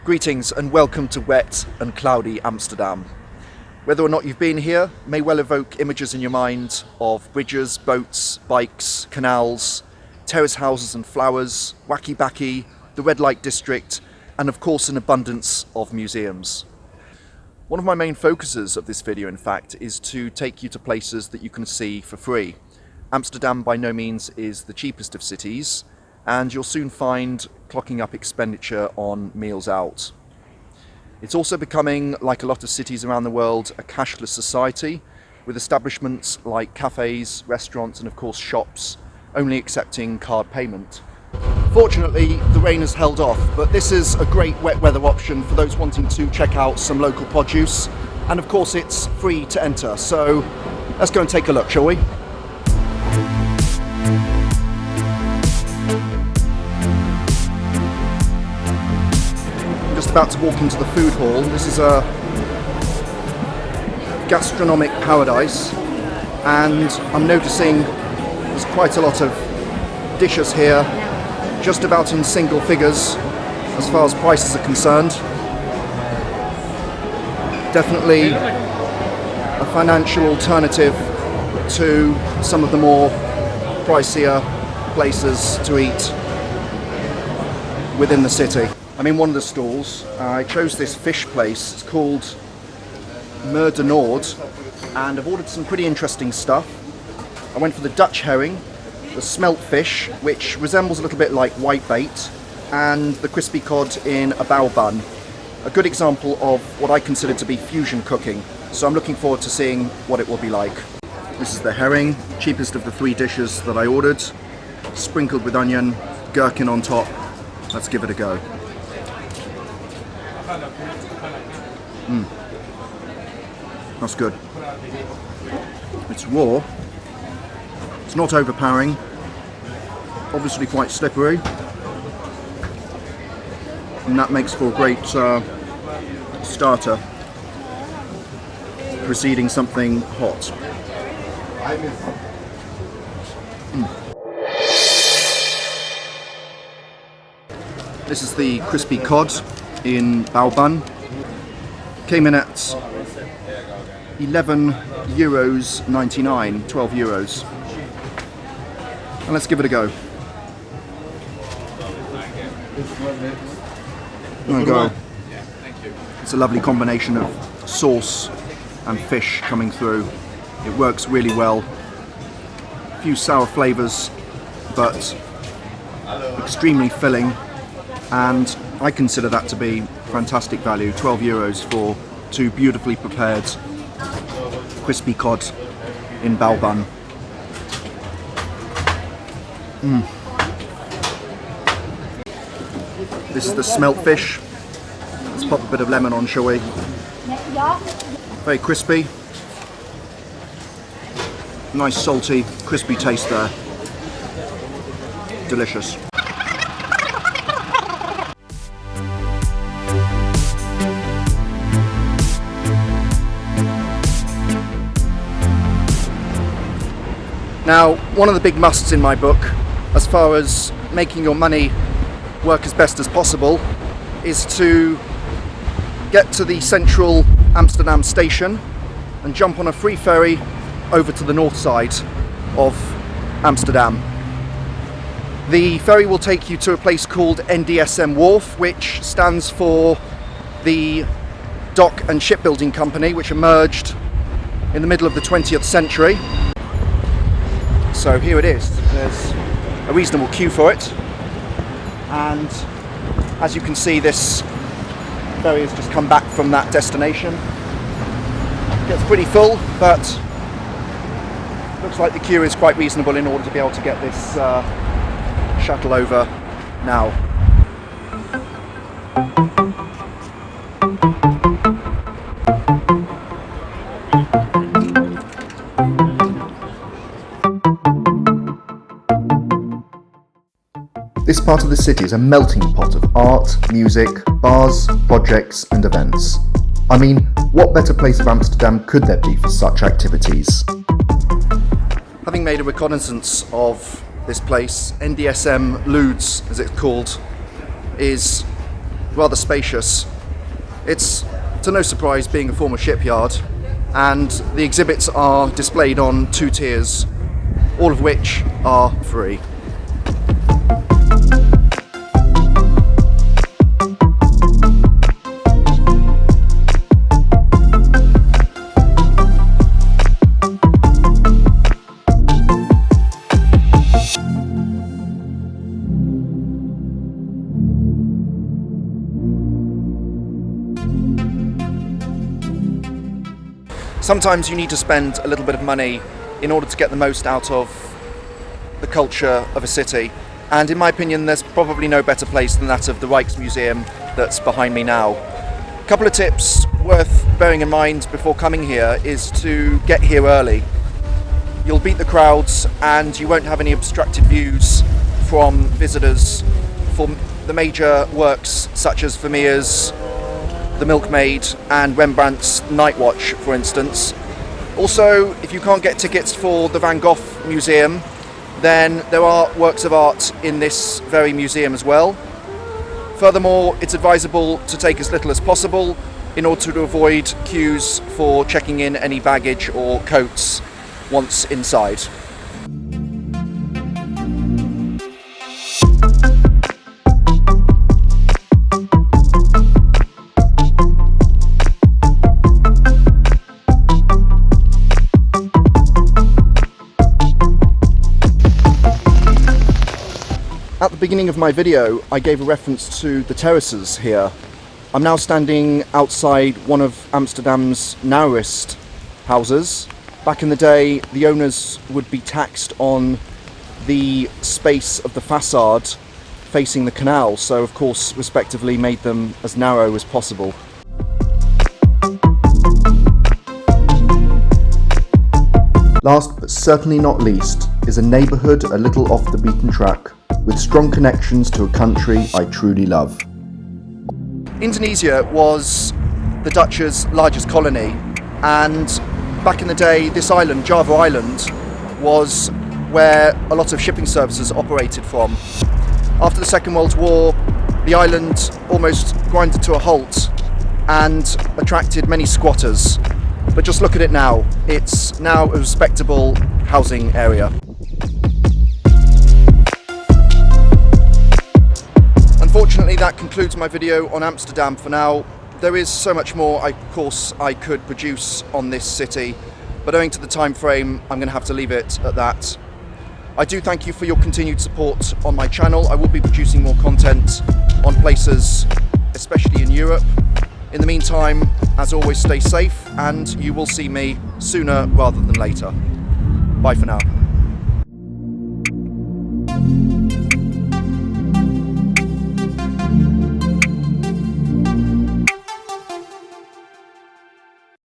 Greetings and welcome to wet and cloudy Amsterdam. Whether or not you've been here may well evoke images in your mind of bridges, boats, bikes, canals, terrace houses and flowers, wacky backy, the red light district, and of course an abundance of museums. One of my main focuses of this video, in fact, is to take you to places that you can see for free. Amsterdam by no means is the cheapest of cities, and you'll soon find clocking up expenditure on meals out. It's also becoming, like a lot of cities around the world, a cashless society, with establishments like cafes, restaurants and of course shops only accepting card payment. Fortunately, the rain has held off, but this is a great wet weather option for those wanting to check out some local produce, and of course it's free to enter, so let's go and take a look, shall we? About to walk into the food hall. This is a gastronomic paradise, and I'm noticing there's quite a lot of dishes here, just about in single figures as far as prices are concerned. Definitely a financial alternative to some of the more pricier places to eat within the city. I'm in one of the stalls. I chose this fish place. It's called Mer de Noord, and I've ordered some pretty interesting stuff. I went for the Dutch herring, the smelt fish, which resembles a little bit like whitebait, and the crispy cod in a bao bun. A good example of what I consider to be fusion cooking. So I'm looking forward to seeing what it will be like. This is the herring, cheapest of the three dishes that I ordered, sprinkled with onion, gherkin on top. Let's give it a go. That's good. It's raw, it's not overpowering, obviously quite slippery, and that makes for a great starter preceding something hot. This is the crispy cod in bao bun. Came in at €11.99, 12 euros. And let's give it a go. There we go. It's a lovely combination of sauce and fish coming through. It works really well. A few sour flavours, but extremely filling. And I consider that to be fantastic value, 12 euros for two beautifully prepared crispy cod in bao bun. This is the smelt fish. Let's pop a bit of lemon on, shall we? Very crispy. Nice salty, crispy taste there. Delicious. Now, one of the big musts in my book, as far as making your money work as best as possible, is to get to the central Amsterdam station and jump on a free ferry over to the north side of Amsterdam. The ferry will take you to a place called NDSM Wharf, which stands for the Dock and Shipbuilding Company, which emerged in the middle of the 20th century. So here it is. There's a reasonable queue for it, and as you can see, this ferry has just come back from that destination. It gets pretty full, but looks like the queue is quite reasonable in order to be able to get this shuttle over now. This part of the city is a melting pot of art, music, bars, projects and events. I mean, what better place of Amsterdam could there be for such activities? Having made a reconnaissance of this place, NDSM Loods, as it's called, is rather spacious. It's to no surprise being a former shipyard, and the exhibits are displayed on 2 tiers, all of which are free. Sometimes you need to spend a little bit of money in order to get the most out of the culture of a city, and in my opinion there's probably no better place than that of the Rijksmuseum that's behind me now. A couple of tips worth bearing in mind before coming here is to get here early. You'll beat the crowds and you won't have any obstructed views from visitors for the major works such as Vermeer's The Milkmaid and Rembrandt's Night Watch, for instance. Also, if you can't get tickets for the Van Gogh Museum, then there are works of art in this very museum as well. Furthermore, it's advisable to take as little as possible in order to avoid queues for checking in any baggage or coats once inside. At the beginning of my video, I gave a reference to the terraces here. I'm now standing outside one of Amsterdam's narrowest houses. Back in the day, the owners would be taxed on the space of the facade facing the canal, so of course respectively made them as narrow as possible. Last but certainly not least is a neighbourhood a little off the beaten track, with strong connections to a country I truly love. Indonesia was the Dutch's largest colony, and back in the day this island, Java Island, was where a lot of shipping services operated from. After the Second World War, the island almost grinded to a halt and attracted many squatters. But just look at it now, it's now a respectable housing area. Unfortunately, that concludes my video on Amsterdam for now. There is so much more, of course, I could produce on this city, but owing to the time frame, I'm going to have to leave it at that. I do thank you for your continued support on my channel. I will be producing more content on places, especially in Europe. In the meantime, as always, stay safe, and you will see me sooner rather than later. Bye for now.